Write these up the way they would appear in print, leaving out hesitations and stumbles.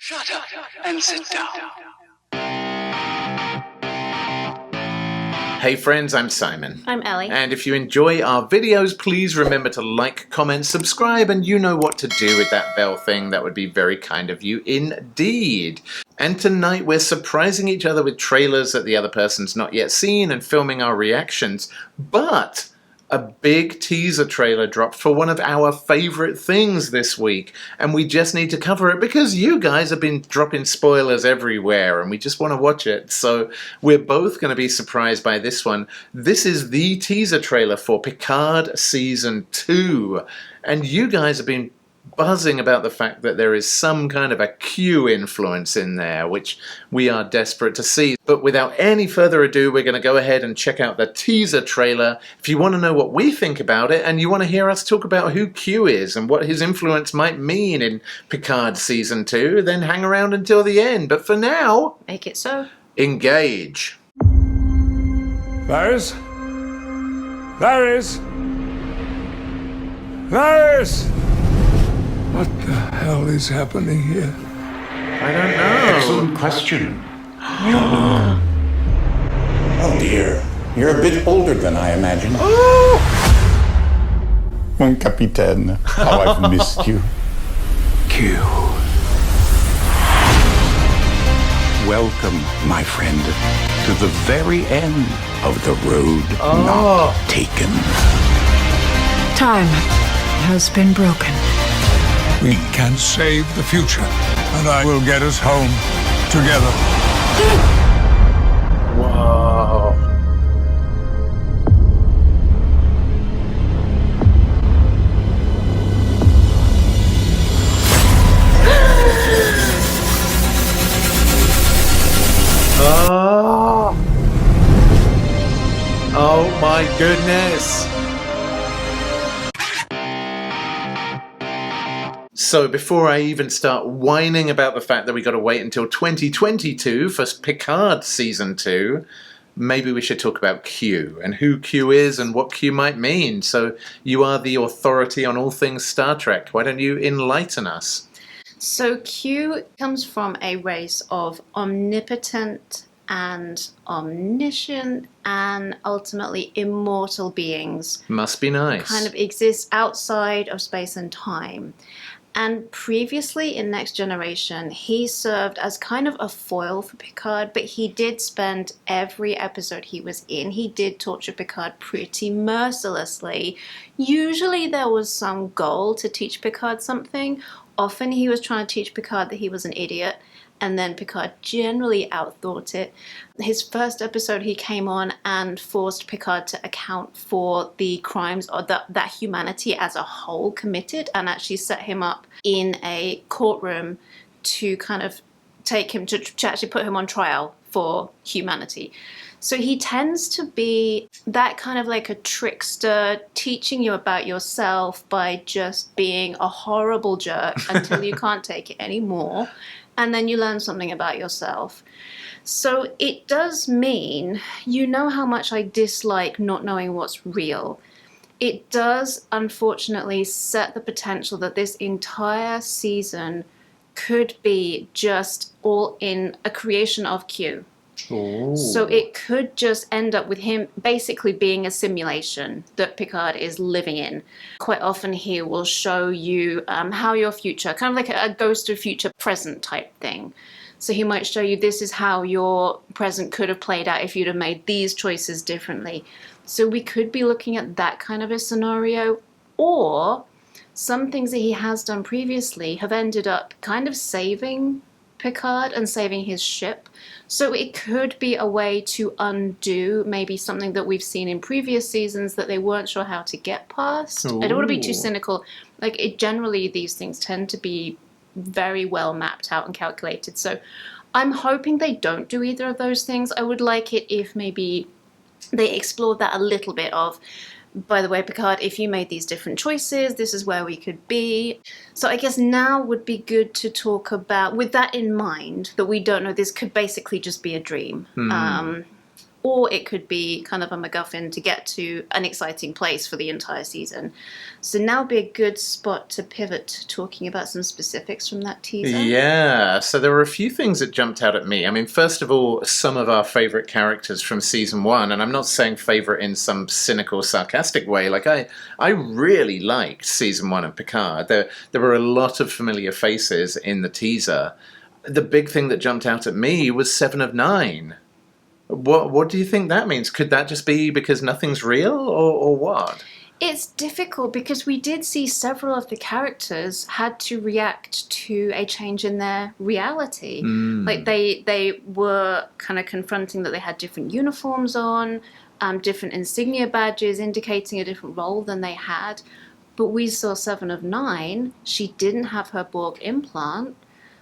Shut up and sit down. Hey friends, I'm Simon. I'm Ellie. And if you enjoy our videos, please remember to like, comment, subscribe, and you know what to do with that bell thing. That would be very kind of you indeed. And tonight we're surprising each other with trailers that the other person's not yet seen and filming our reactions. But a big teaser trailer dropped for one of our favorite things this week, and we just need to cover it because you guys have been dropping spoilers everywhere and we just want to watch it. So we're both going to be surprised by this one. This is the teaser trailer for Picard Season 2, and you guys have been buzzing about the fact that there is some kind of a Q influence in there, which we are desperate to see. But without any further ado, we're going to go ahead and check out the teaser trailer. If you want to know what we think about it, and you want to hear us talk about who Q is and what his influence might mean in Picard Season 2, then hang around until the end. But for now, Make it so. engage. Varys? Varys? Varys! What the hell is happening here? I don't know. Excellent question. Oh dear. You're a bit older than I imagined. Mon capitaine, how I've missed you. Q. Welcome, my friend, to the very end of the road not taken. Time has been broken. We can save the future, and I will get us home together. Whoa. Oh my goodness. So before I even start whining about the fact that we got to wait until 2022 for Picard Season 2, maybe we should talk about Q and who Q is and what Q might mean. So you are the authority on all things Star Trek. Why don't you enlighten us? So Q comes from a race of omnipotent and omniscient and ultimately immortal beings. Must be nice. Kind of exist outside of space and time. And previously in Next Generation, he served as kind of a foil for Picard, but he did spend every episode he was in, he did torture Picard pretty mercilessly. Usually there was some goal to teach Picard something. Often he was trying to teach Picard that he was an idiot, and then Picard generally outthought it. His first episode, he came on and forced Picard to account for the crimes or that humanity as a whole committed, and actually set him up in a courtroom to kind of take him to actually put him on trial for humanity. So he tends to be that kind of like a trickster, teaching you about yourself by just being a horrible jerk until you can't take it anymore. And then you learn something about yourself. So it does mean, you know how much I dislike not knowing what's real. It does, unfortunately, set the potential that this entire season could be just all in a creation of Q. Ooh. So it could just end up with him basically being a simulation that Picard is living in. Quite often he will show you how your future, kind of like a ghost of future present type thing. So he might show you this is how your present could have played out if you'd have made these choices differently. So we could be looking at that kind of a scenario, or some things that he has done previously have ended up kind of saving Picard and saving his ship. So it could be a way to undo maybe something that we've seen in previous seasons that they weren't sure how to get past. Ooh. I don't want to be too cynical. Generally these things tend to be very well mapped out and calculated. So I'm hoping they don't do either of those things. I would like it if maybe they explored that a little bit of, by the way, Picard, if you made these different choices, this is where we could be. So I guess now would be good to talk about, with that in mind, that we don't know, this could basically just be a dream. or it could be kind of a MacGuffin to get to an exciting place for the entire season. So now would be a good spot to pivot to talking about some specifics from that teaser. Yeah, so there were a few things that jumped out at me. I mean, first of all, some of our favourite characters from season 1, and I'm not saying favourite in some cynical, sarcastic way. Like, I really liked season 1 of Picard. There were a lot of familiar faces in the teaser. The big thing that jumped out at me was 7 of 9. What do you think that means? Could that just be because nothing's real, or what? It's difficult because we did see several of the characters had to react to a change in their reality. Like they were kind of confronting that they had different uniforms on, different insignia badges indicating a different role than they had. But we saw 7 of 9. She didn't have her Borg implant.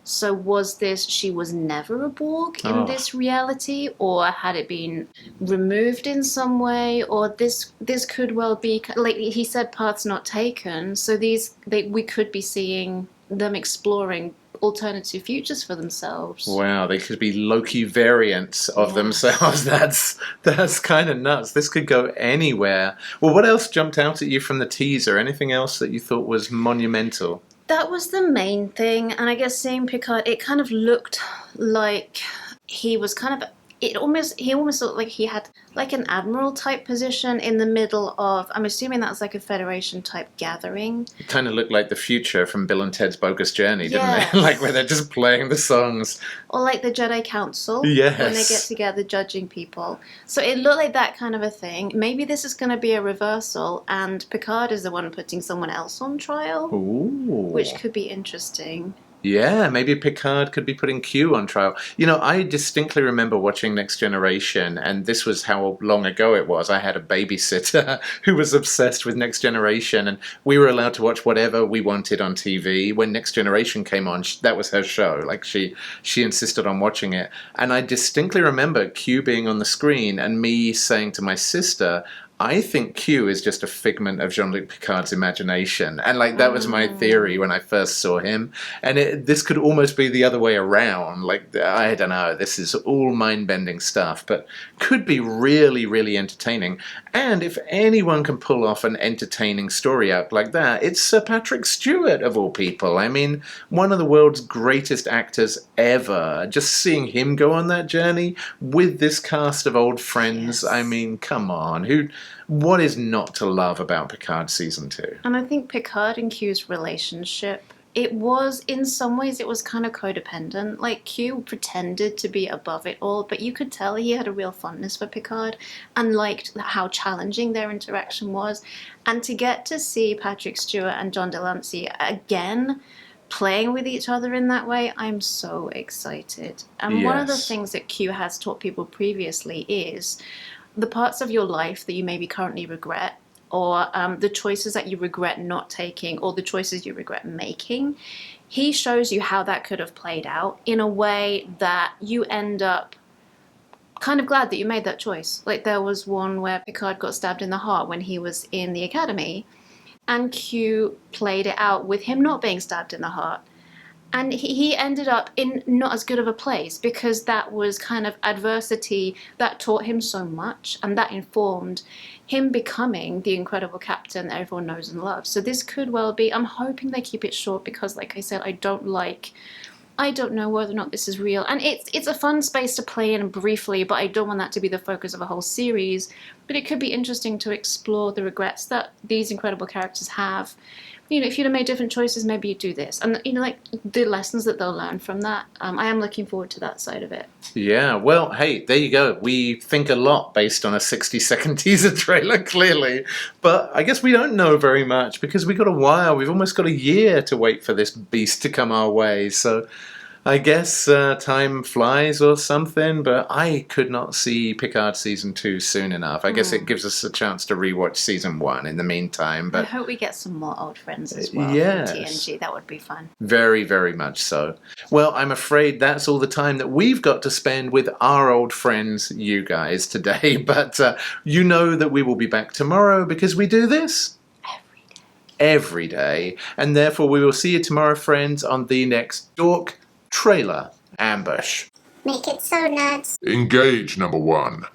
So was this, she was never a Borg in this reality, or had it been removed in some way, or this could well be, like he said, paths not taken. So we could be seeing them exploring alternative futures for themselves. Wow, they could be Loki variants of themselves. That's kind of nuts. This could go anywhere. Well, what else jumped out at you from the teaser? Anything else that you thought was monumental? That was the main thing, and I guess seeing Picard, it kind of looked like he was kind of, he almost looked like he had like an admiral type position in the middle of, I'm assuming that's like a Federation type gathering. It kind of looked like the future from Bill and Ted's Bogus Journey, didn't Yes. it? Like where they're just playing the songs. Or like the Jedi Council, Yes. when they get together judging people. So it looked like that kind of a thing. Maybe this is going to be a reversal, and Picard is the one putting someone else on trial, Ooh. which could be interesting. Yeah, maybe Picard could be putting Q on trial. You know, I distinctly remember watching Next Generation, and this was how long ago it was. I had a babysitter who was obsessed with Next Generation, and we were allowed to watch whatever we wanted on TV. When Next Generation came on, that was her show. Like, she insisted on watching it. And I distinctly remember Q being on the screen and me saying to my sister, I think Q is just a figment of Jean-Luc Picard's imagination. And like that was my theory when I first saw him. And this could almost be the other way around. Like, I don't know, this is all mind-bending stuff, but could be really, really entertaining. And if anyone can pull off an entertaining story out like that, it's Sir Patrick Stewart, of all people. I mean, one of the world's greatest actors ever. Just seeing him go on that journey with this cast of old friends, I mean, come on. What is not to love about Picard Season 2? And I think Picard and Q's relationship, it was, in some ways, it was kind of codependent. Like, Q pretended to be above it all, but you could tell he had a real fondness for Picard and liked how challenging their interaction was. And to get to see Patrick Stewart and John Delancey again playing with each other in that way, I'm so excited. And one of the things that Q has taught people previously is the parts of your life that you maybe currently regret, or the choices that you regret not taking, or the choices you regret making. He shows you how that could have played out in a way that you end up kind of glad that you made that choice. Like, there was one where Picard got stabbed in the heart when he was in the academy, and Q played it out with him not being stabbed in the heart. And he ended up in not as good of a place, because that was kind of adversity that taught him so much, and that informed him becoming the incredible captain that everyone knows and loves. So this could well be, I'm hoping they keep it short, because like I said, I don't know whether or not this is real. And it's a fun space to play in briefly, but I don't want that to be the focus of a whole series. But it could be interesting to explore the regrets that these incredible characters have. You know, if you'd have made different choices, maybe you'd do this. And, you know, like, the lessons that they'll learn from that. I am looking forward to that side of it. Yeah, well, hey, there you go. We think a lot based on a 60-second teaser trailer, clearly. But I guess we don't know very much, because we've got a while. We've almost got a year to wait for this beast to come our way. So I guess time flies or something, but I could not see Picard Season 2 soon enough. I guess it gives us a chance to rewatch Season 1 in the meantime. But I hope we get some more old friends as well yes. from TNG. That would be fun. Very, very much so. Well, I'm afraid that's all the time that we've got to spend with our old friends, you guys, today. But you know that we will be back tomorrow, because we do this every day. And therefore we will see you tomorrow, friends, on the next Dork Trailer Ambush. Make it so nuts. Engage, number one.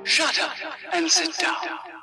Shut up and sit down.